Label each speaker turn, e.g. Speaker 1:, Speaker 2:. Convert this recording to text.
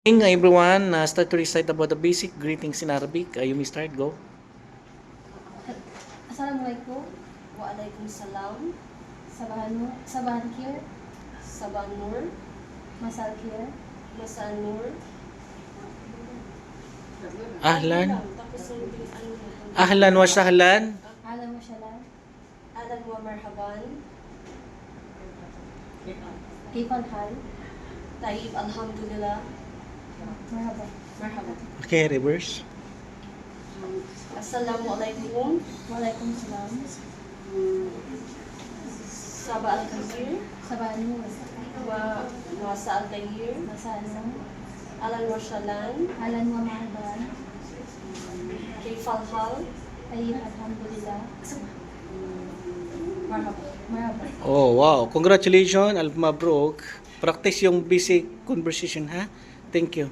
Speaker 1: Hey everyone, start to recite about the basic greetings in Arabic. You may start, go.
Speaker 2: Assalamualaikum. Waalaikumsalam. Sabahan khair. Sabahan nur. Masal khair. Masal nur.
Speaker 1: Ahlan. Ahlan wa sahlan.
Speaker 2: Ahlan wa sahlan. Ahlan wa marhaban. Kayf al-hal? Tayyib, alhamdulillah. Marhaba. Marhaba.
Speaker 1: Okay, reverse.
Speaker 2: Assalamualaikum. Waalaikumsalam. Sabah al-khair. Sabah al-nur. Wa masa al-khair. Masa al-nur. Ahlan wa sahlan. Ahlan wa marhaban. Kayf al-hal? Tayyib, alhamdulillah. Marhaba. Marhaba.
Speaker 1: Oh, wow. Congratulations, Alf Mabruk. Practice yung basic conversation, ha? Thank you.